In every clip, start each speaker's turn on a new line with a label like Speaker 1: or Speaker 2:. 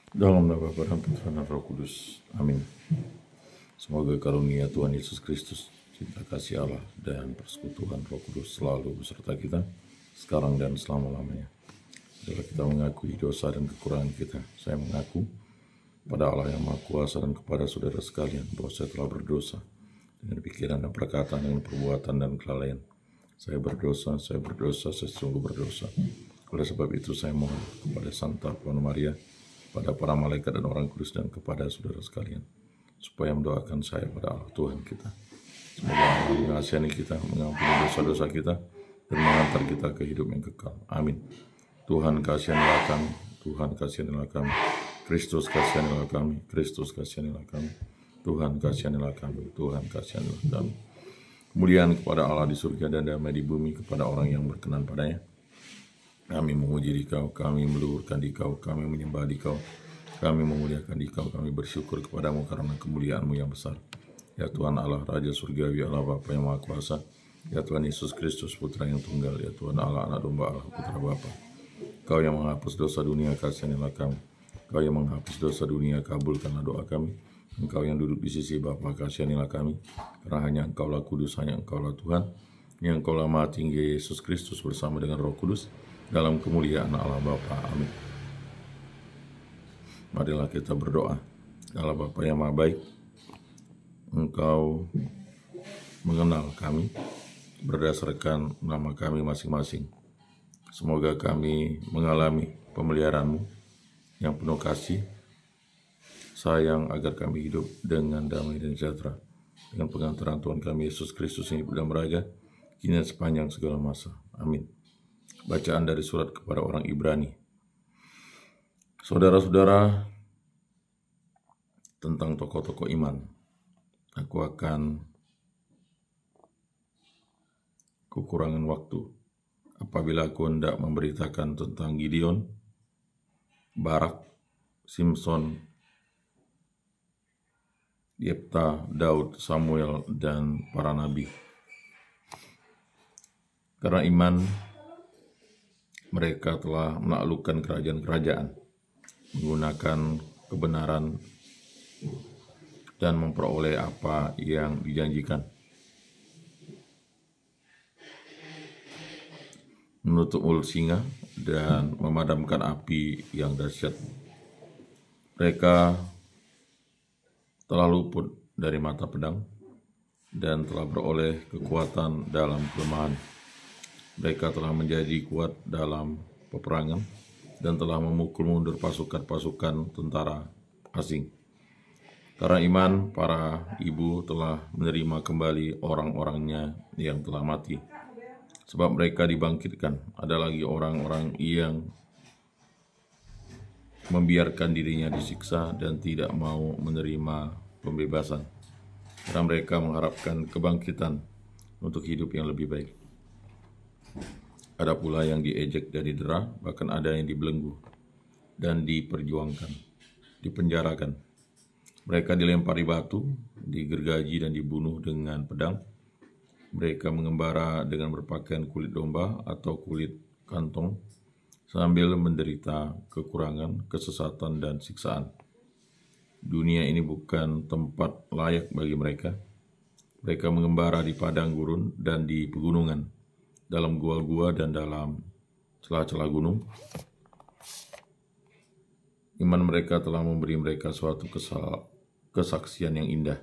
Speaker 1: Dalam nama Bapa dan Putra dan Roh Kudus. Amin. Semoga karunia Tuhan Yesus Kristus, cinta kasih Allah, dan persekutuan Roh Kudus selalu beserta kita, sekarang dan selama-lamanya. Bila kita mengakui dosa dan kekurangan kita, saya mengaku pada Allah yang Maha Kuasa dan kepada saudara sekalian bahwa saya telah berdosa dengan pikiran dan perkataan, dengan perbuatan dan kelalaian. Saya berdosa, saya sungguh berdosa. Oleh sebab itu saya mohon kepada Santa Puan Maria, pada para malaikat dan orang kudus, dan kepada saudara sekalian, supaya mendoakan saya pada Allah Tuhan kita. Semoga Allah mengasihani kita, mengampuni dosa-dosa kita, dan mengantar kita ke hidup yang kekal. Amin. Tuhan kasihanilah kami, Tuhan kasihanilah kami, Kristus kasihanilah kami, Kristus kasihanilah kami, Tuhan kasihanilah kami, Tuhan kasihanilah kami. Kemuliaan kepada Allah di surga dan damai di bumi kepada orang yang berkenan padanya. Kami memuji Dikau, kami meluhurkan Dikau, kami menyembah Dikau, kami memuliakan Dikau, kami bersyukur kepadamu karena kemuliaan-Mu yang besar. Ya Tuhan Allah, Raja Surgawi, Allah Bapa yang Maha Kuasa, ya Tuhan Yesus Kristus, Putra yang tunggal, ya Tuhan Allah, Anak Domba Allah, Putra Bapa. Kau yang menghapus dosa dunia, kasihanilah kami. Kau yang menghapus dosa dunia, kabulkanlah doa kami. Engkau yang duduk di sisi Bapa, kasihanilah kami. Karena hanya Engkaulah kudus, hanya Engkaulah Tuhan, yang Engkaulah Maha Tinggi, Yesus Kristus bersama dengan Roh Kudus, dalam kemuliaan Allah Bapa. Amin. Marilah kita berdoa. Allah Bapa yang Maha Baik, Engkau mengenal kami berdasarkan nama kami masing-masing. Semoga kami mengalami pemeliharaan-Mu yang penuh kasih, sayang, agar kami hidup dengan damai dan sejahtera dengan pengantaran Tuhan kami Yesus Kristus yang hidup dan meraja kini dan sepanjang segala masa. Amin. Bacaan dari surat kepada orang Ibrani. Saudara-saudara, tentang tokoh-tokoh iman, aku akan kekurangan waktu apabila aku hendak memberitakan tentang Gideon, Barak, Simson, Yefta, Daud, Samuel, dan para nabi. Karena iman, mereka telah menaklukkan kerajaan-kerajaan, menggunakan kebenaran, dan memperoleh apa yang dijanjikan. Menutup mulut singa dan memadamkan api yang dahsyat. Mereka telah luput dari mata pedang dan telah beroleh kekuatan dalam kelemahan. Mereka telah menjadi kuat dalam peperangan dan telah memukul mundur pasukan-pasukan tentara asing. Karena iman, para ibu telah menerima kembali orang-orangnya yang telah mati. Sebab mereka dibangkitkan. Ada lagi orang-orang yang membiarkan dirinya disiksa dan tidak mau menerima pembebasan. Karena mereka mengharapkan kebangkitan untuk hidup yang lebih baik. Ada pula yang diejek dan didera, bahkan ada yang dibelenggu dan diperjuangkan, dipenjarakan. Mereka dilempari batu, digergaji dan dibunuh dengan pedang. Mereka mengembara dengan berpakaian kulit domba atau kulit kantong, sambil menderita kekurangan, kesesatan, dan siksaan. Dunia ini bukan tempat layak bagi mereka. Mereka mengembara di padang gurun dan di pegunungan, dalam gua-gua dan dalam celah-celah gunung. Iman mereka telah memberi mereka suatu kesaksian yang indah.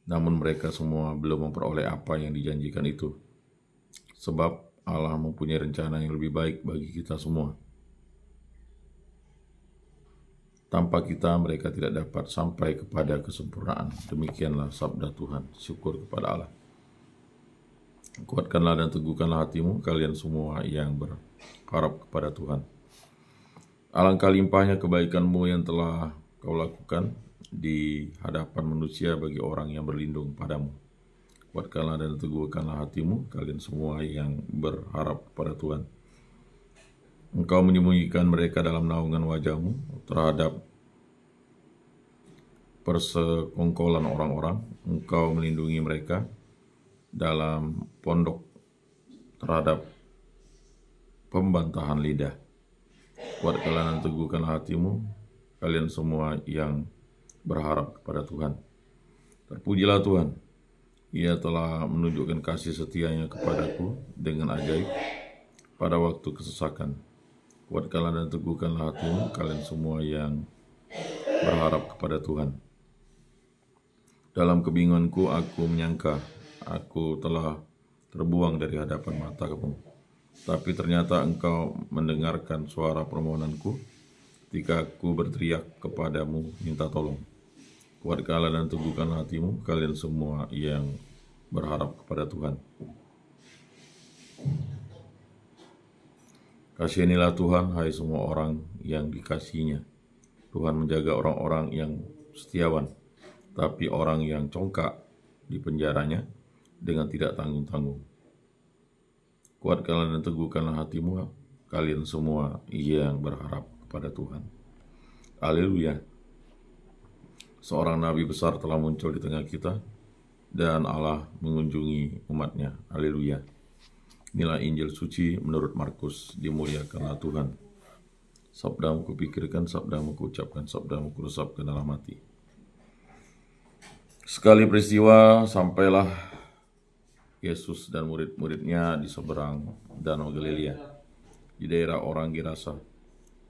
Speaker 1: Namun mereka semua belum memperoleh apa yang dijanjikan itu. Sebab Allah mempunyai rencana yang lebih baik bagi kita semua. Tanpa kita mereka tidak dapat sampai kepada kesempurnaan. Demikianlah sabda Tuhan. Syukur kepada Allah. Kuatkanlah dan teguhkanlah hatimu, kalian semua yang berharap kepada Tuhan. Alangkah limpahnya kebaikanmu yang telah kau lakukan di hadapan manusia bagi orang yang berlindung padamu. Kuatkanlah dan teguhkanlah hatimu, kalian semua yang berharap kepada Tuhan. Engkau menyembunyikan mereka dalam naungan wajahmu terhadap persekongkolan orang-orang. Engkau melindungi mereka dalam pondok terhadap pembantahan lidah. Kuatkanlah dan teguhkanlah hatimu, kalian semua yang berharap kepada Tuhan. Terpujilah Tuhan, Ia telah menunjukkan kasih setianya kepadaku dengan ajaib pada waktu kesesakan. Kuatkanlah dan teguhkanlah hatimu, kalian semua yang berharap kepada Tuhan. Dalam kebingunganku aku menyangka, aku telah terbuang dari hadapan matamu. Tapi ternyata Engkau mendengarkan suara permohonanku ketika aku berteriak kepadamu minta tolong. Kuatkanlah dan teguhkanlah hatimu, kalian semua yang berharap kepada Tuhan. Kasihanilah Tuhan, hai semua orang yang dikasihinya. Tuhan menjaga orang-orang yang setiawan, tapi orang yang congkak di penjaranya dengan tidak tanggung-tanggung. Kuatkanlah dan teguhkanlah hatimu, kalian semua yang berharap kepada Tuhan. Haleluya. Seorang nabi besar telah muncul di tengah kita, dan Allah mengunjungi umatnya. Haleluya. Inilah Injil suci menurut Markus, dimuliakanlah Tuhan. Sabdamu kupikirkan, sabdamu kuucapkan, sabdamu kuresapkan dalam hati. Sekali peristiwa, sampailah Yesus dan murid-muridnya di seberang Danau Galilea, di daerah orang Gerasa.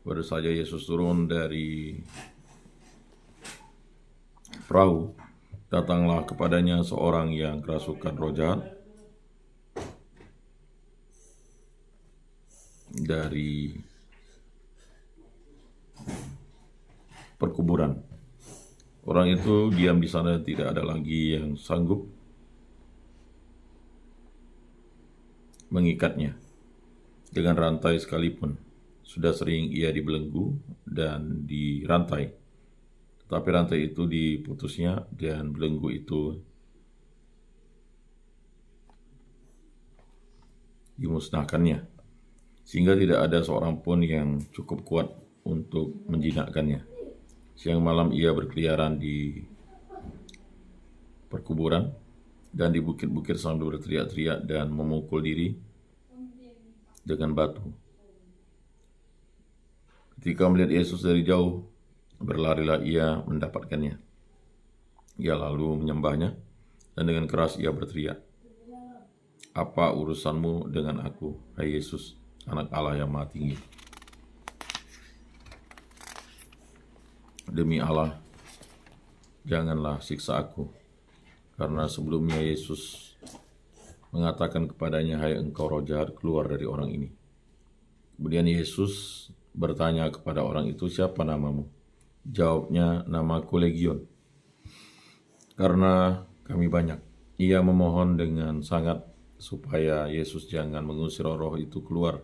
Speaker 1: Baru saja Yesus turun dari perahu, datanglah kepadanya seorang yang kerasukan roh jahat dari perkuburan. Orang itu diam di sana, tidak ada lagi yang sanggup mengikatnya dengan rantai sekalipun. Sudah sering ia dibelenggu dan dirantai, tetapi rantai itu diputusnya dan belenggu itu dimusnahkannya, sehingga tidak ada seorang pun yang cukup kuat untuk menjinakkannya. Siang malam ia berkeliaran di perkuburan dan di bukit-bukit sambil berteriak-teriak dan memukul diri dengan batu. Ketika melihat Yesus dari jauh, berlarilah ia mendapatkannya. Ia lalu menyembahnya dan dengan keras ia berteriak, "Apa urusanmu dengan aku, hai Yesus, Anak Allah yang Maha Tinggi? Demi Allah, janganlah siksa aku." Karena sebelumnya Yesus mengatakan kepadanya, "Hai engkau roh jahat, keluar dari orang ini." Kemudian Yesus bertanya kepada orang itu, "Siapa namamu?" Jawabnya, "Namaku Legion, karena kami banyak." Ia memohon dengan sangat supaya Yesus jangan mengusir roh itu keluar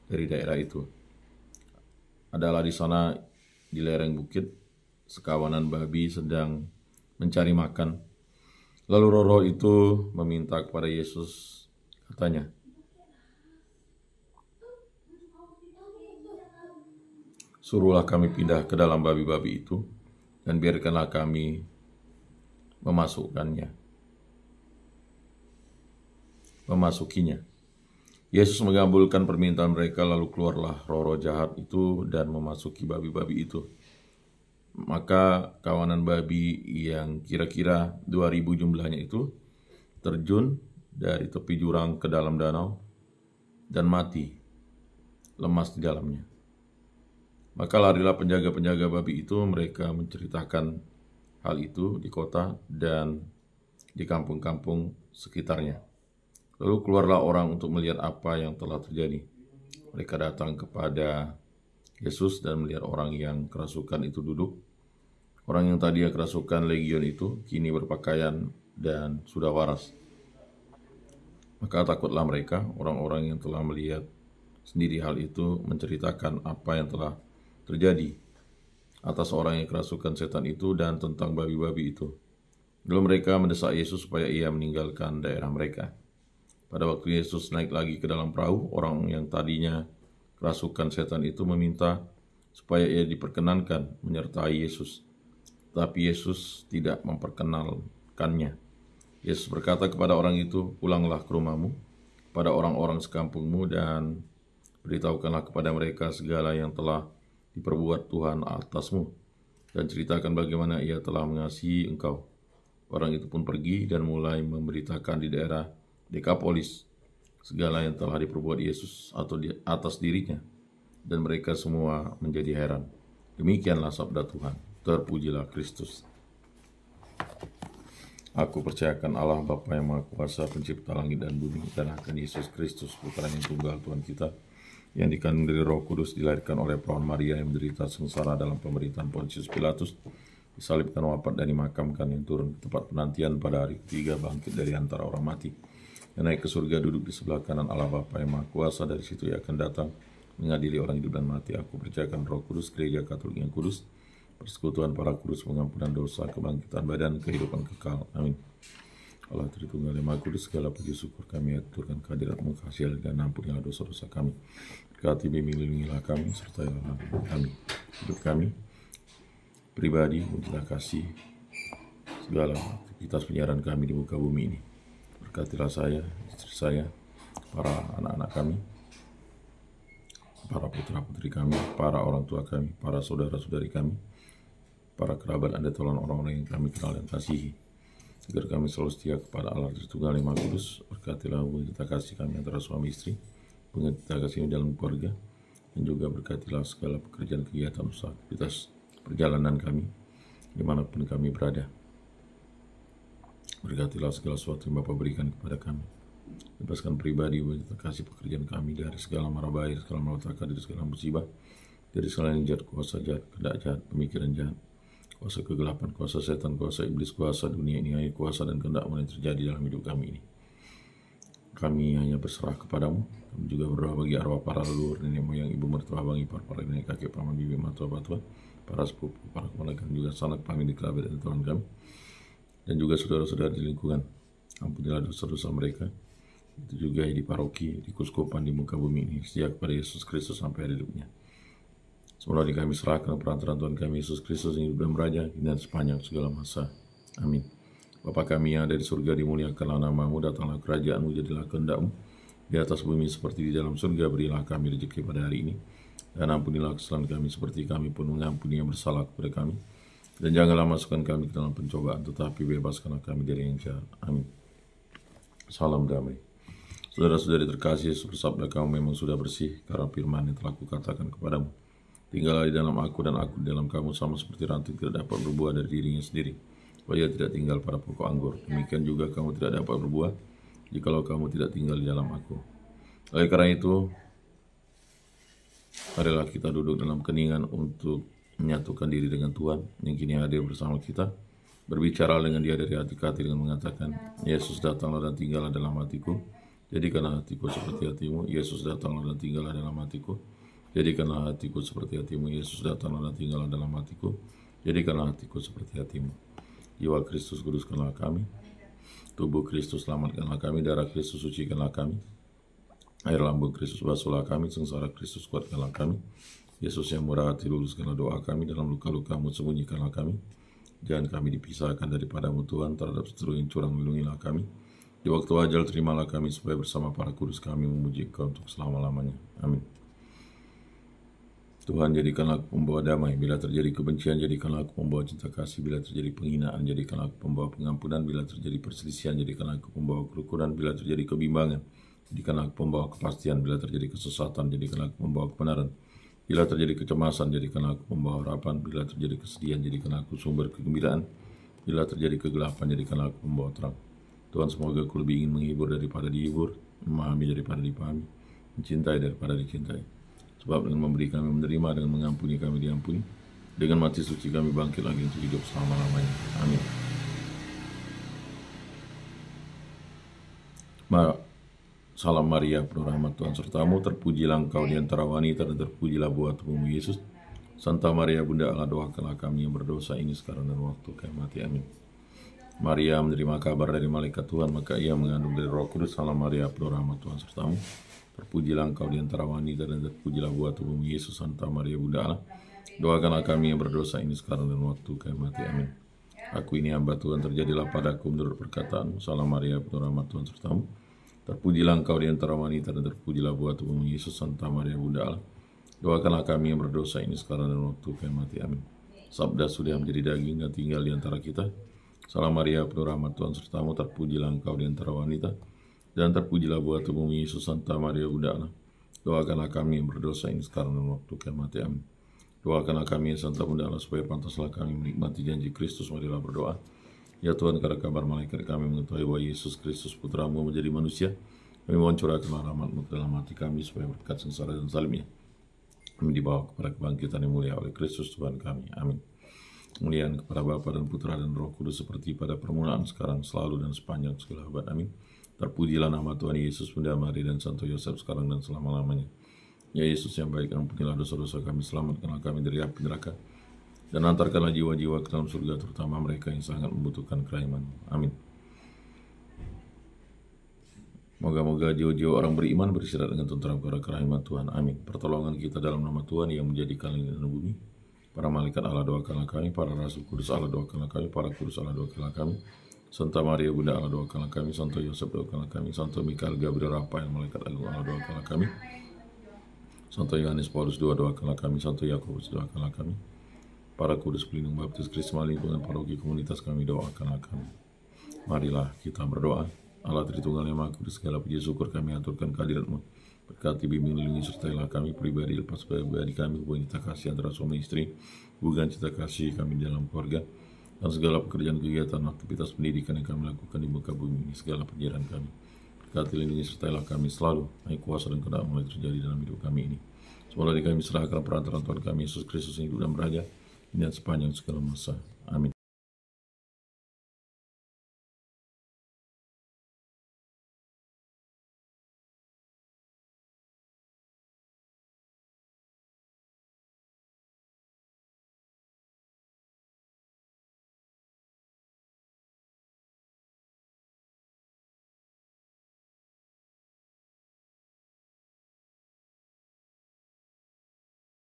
Speaker 1: dari daerah itu. Adalah di sana, di lereng bukit, sekawanan babi sedang mencari makan. Lalu roh itu meminta kepada Yesus, katanya, "Suruhlah kami pindah ke dalam babi-babi itu, dan biarkanlah kami memasukinya." Yesus mengabulkan permintaan mereka, lalu keluarlah roh-roh jahat itu dan memasuki babi-babi itu. Maka kawanan babi yang kira-kira 2.000 jumlahnya itu terjun dari tepi jurang ke dalam danau dan mati, lemas di dalamnya. Maka larilah penjaga-penjaga babi itu, mereka menceritakan hal itu di kota dan di kampung-kampung sekitarnya. Lalu keluarlah orang untuk melihat apa yang telah terjadi. Mereka datang kepada Yesus dan melihat orang yang kerasukan itu duduk. Orang yang tadinya kerasukan legion itu kini berpakaian dan sudah waras. Maka takutlah mereka, orang-orang yang telah melihat sendiri hal itu, menceritakan apa yang telah terjadi atas orang yang kerasukan setan itu dan tentang babi-babi itu. Lalu mereka mendesak Yesus supaya ia meninggalkan daerah mereka. Pada waktu Yesus naik lagi ke dalam perahu, orang yang tadinya kerasukan setan itu meminta supaya ia diperkenankan menyertai Yesus. Tapi Yesus tidak memperkenalkannya. Yesus berkata kepada orang itu, "Pulanglah ke rumahmu, pada orang-orang sekampungmu, dan beritahukanlah kepada mereka segala yang telah diperbuat Tuhan atasmu dan ceritakan bagaimana ia telah mengasihi engkau. Orang itu pun pergi dan mulai memberitakan di daerah Dekapolis segala yang telah diperbuat Yesus atau di atas dirinya, dan mereka semua menjadi heran. Demikianlah sabda Tuhan. Terpujilah Kristus. Aku percayakan Allah Bapa yang Maha Kuasa, pencipta langit dan bumi, dan akan Yesus Kristus, putra yang tunggal Tuhan kita, yang dikandung dari Roh Kudus, dilahirkan oleh perawan Maria, yang menderita sengsara dalam pemerintahan Pontius Pilatus, disalibkan, wafat, dan dimakamkan, yang turun ke tempat penantian pada hari ketiga, bangkit dari antara orang mati, yang naik ke surga, duduk di sebelah kanan Allah Bapa yang Maha Kuasa. Dari situ ia akan datang mengadili orang hidup dan mati. Aku percayakan Roh Kudus, Gereja Katolik yang kudus, persekutuan para kudus, pengampunan dosa, kebangkitan badan, kehidupan kekal. Amin. Allah Tritunggal yang Maha Kudus, segala puji syukur kami aturkan kehadirat-Mu, kasih dan ampunilah dosa-dosa kami. Berkati, bimbing, lindungilah kami, sertailah kami, hidup kami pribadi, muncullah kasih segala aktivitas penyiaran kami di muka bumi ini. Berkatilah saya, istri saya, para anak-anak kami, para putra-putri kami, para orang tua kami, para saudara-saudari kami, para kerabat dan tolong orang-orang yang kami kenal dan kasihi, agar kami selalu setia kepada Allah Tritunggal yang Maha Kudus. Berkatilah hubungan kita kasih kami antara suami istri, hubungan kita kasih dalam keluarga, dan juga berkatilah segala pekerjaan, kegiatan, usaha, aktivitas perjalanan kami, dimanapun kami berada. Berkatilah segala sesuatu yang Bapa berikan kepada kami. Bebaskan pribadi, kita kasih pekerjaan kami dari segala mara bahaya, segala malapetaka, dari segala musibah, dari segala yang jahat, kuasa jahat, kehendak jahat, pemikiran jahat, kuasa kegelapan, kuasa setan, kuasa iblis, kuasa dunia ini, kuasa dan kehendak yang terjadi dalam hidup kami ini. Kami hanya berserah kepadamu. Kami juga berdoa bagi arwah para leluhur, nenek moyang, ibu mertua, abang ipar, para nenek kakek, paman, bibi, matua, batua, para sepupu, para keponakan, juga sanak famili, kerabat dan teman kami, dan juga saudara-saudara di lingkungan. Ampunilah dosa-dosa mereka. Itu juga di paroki, di kuskupan, di muka bumi ini, setia kepada Yesus Kristus sampai hari hidupnya. Semua di kami serahkan perantaraan Tuhan kami Yesus Kristus yang hidup dan beraja dan sepanjang segala masa. Amin. Bapa kami yang ada di surga, dimuliakanlah nama-Mu, datanglah kerajaan-Mu, jadilah kehendak-Mu di atas bumi seperti di dalam surga. Berilah kami rezeki pada hari ini, dan ampunilah kesalahan kami seperti kami pun mengampuni yang bersalah kepada kami. Dan janganlah masukkan kami ke dalam pencobaan, tetapi bebaskanlah kami dari yang jahat. Amin. Salam damai. Saudara-saudari terkasih, bersabda kamu memang sudah bersih, karena firman yang telah kukatakan kepadamu. Tinggallah di dalam aku, dan aku di dalam kamu, sama seperti ranting tidak dapat berbuah dari dirinya sendiri, kalau ia tidak tinggal pada pokok anggur. Demikian juga kamu tidak dapat berbuah, jikalau kamu tidak tinggal di dalam aku. Oleh karena itu, marilah kita duduk dalam keningan untuk menyatukan diri dengan Tuhan yang kini hadir bersama kita, berbicara dengan Dia dari hati ke hati dengan mengatakan, Yesus datanglah dan tinggallah dalam hatiku, jadikanlah hatiku seperti hatimu. Yesus datanglah dan tinggallah dalam hatiku, jadikanlah hatiku seperti hatimu. Yesus datanglah dan tinggallah dalam hatiku, jadikanlah hatiku seperti hatimu. Jiwa Kristus kuduskanlah kami, tubuh Kristus selamatkanlah kami, darah Kristus sucikanlah kami, air lambung Kristus basuhlah kami, sengsara Kristus kuatkanlah kami. Yesus yang murah hati, luluskanlah doa kami, dalam luka-luka-Mu sembunyikanlah kami. Jangan kami dipisahkan daripada-Mu Tuhan, terhadap seteru yang curang lindungilah kami. Di waktu ajal terimalah kami, supaya bersama para kudus kami memuji Engkau untuk selama-lamanya. Amin. Tuhan, jadikanlah aku pembawa damai. Bila terjadi kebencian, jadikanlah aku pembawa cinta kasih. Bila terjadi penghinaan, jadikanlah aku pembawa pengampunan. Bila terjadi perselisihan, jadikanlah aku pembawa kerukunan. Bila terjadi kebimbangan, jadikanlah aku pembawa kepastian. Bila terjadi kesesatan, jadikanlah aku pembawa kebenaran. Bila terjadi kecemasan, jadikanlah aku pembawa harapan. Bila terjadi kesedihan, jadikanlah aku sumber kegembiraan. Bila terjadi kegelapan, jadikanlah aku pembawa terang. Tuhan, semoga aku lebih ingin menghibur daripada dihibur, memahami daripada dipahami, mencintai daripada dicintai. Sebab dengan memberi kami menerima, dengan mengampuni kami diampuni, dengan mati suci kami bangkit lagi untuk hidup selama-lamanya. Amin. Salam Maria, penuh rahmat Tuhan sertamu, terpujilah engkau di antara wanita, dan terpujilah buah tubuhmu Yesus. Santa Maria, Bunda Allah, doakanlah kami yang berdosa ini sekarang dan waktu kami mati. Amin. Maria menerima kabar dari malaikat Tuhan, maka ia mengandung dari Roh Kudus. Salam Maria, penuh rahmat Tuhan sertamu, terpujilah engkau di antara wanita, dan terpujilah buah tubuhmu Yesus. Santa Maria, Bunda Allah, doakanlah kami yang berdosa ini sekarang dan waktu kami mati. Amin. Aku ini hamba Tuhan, terjadilah padaku menurut perkataanmu. Salam Maria, penuh rahmat Tuhan sertamu, terpujilah engkau di antara wanita, dan terpujilah buah tubuhmu Yesus. Santa Maria, Bunda Allah, doakanlah kami yang berdosa ini sekarang dan waktu kami mati. Amin. Sabda sudah menjadi daging dan tinggal di antara kita. Salam Maria, penuh rahmat Tuhan sertamu, terpujilah engkau di antara wanita, dan terpujilah buah tubuhmu Yesus. Santa Maria Bunda Allah, doakanlah kami yang berdosa ini sekarang dan waktu kiamat. Amin. Doakanlah kami, Santa Bunda Allah, supaya pantaslah kami menikmati janji Kristus. Marilah berdoa. Ya Tuhan, karena kabar malaikat kami mengetahui bahwa Yesus Kristus Putramu menjadi manusia, kami mohon curahkanlah rahmat-Mu ke dalam hati kami, supaya berkat sengsara dan salibnya kami dibawa kepada kebangkitan yang mulia oleh Kristus Tuhan kami. Amin. Kemuliaan kepada Bapa dan Putra dan Roh Kudus, seperti pada permulaan, sekarang, selalu, dan sepanjang segala abad. Amin. Terpujilah nama Tuhan Yesus, Bunda Maria, dan Santo Yosef, sekarang dan selama-lamanya. Ya Yesus yang baik, ampunilah dosa-dosa kami, selamatkanlah kami dari api neraka, dan antarkanlah jiwa-jiwa ke dalam surga, terutama mereka yang sangat membutuhkan kerahiman-Mu. Amin. Moga-moga jiwa-jiwa orang beriman beristirahat dengan tentram kepada kerahiman Tuhan. Amin. Pertolongan kita dalam nama Tuhan yang menjadikan langit dan bumi. Para malaikat Allah, doakanlah kami. Para rasul kudus Allah, doakanlah kami. Para kudus Allah, doakanlah kami. Santa Maria Bunda Allah, doakanlah kami. Santo Yosef, doakanlah kami. Santo Mikael, Gabriel, Rafael, malaikat agung Allah, doakanlah kami. Santo Yohanes Paulus II, doakanlah kami. Santo Yakobus, doakanlah kami. Para kudus pelindung baptis Krisma, lingkungan paroki komunitas kami, doakanlah kami. Marilah kita berdoa. Allah Tritunggal yang Maha Kudus, segala puji syukur kami aturkan kehadirat-Mu. Berkati, bimbing, lindungi, sertailah kami pribadi lepas pribadi kami, hubungan cinta kasih antara suami istri, hubungan cinta kasih kami dalam keluarga, dan segala pekerjaan, kegiatan, aktivitas pendidikan yang kami lakukan di muka bumi ini, segala perjalanan kami. Berkati, lindungi, sertailah kami selalu, baik kuasa dan kehendak mulai terjadi dalam hidup kami ini. Semoga kami serahkan perantaraan Tuhan kami Yesus Kristus yang hidup dan beraja, ini dan sepanjang segala masa. Amin.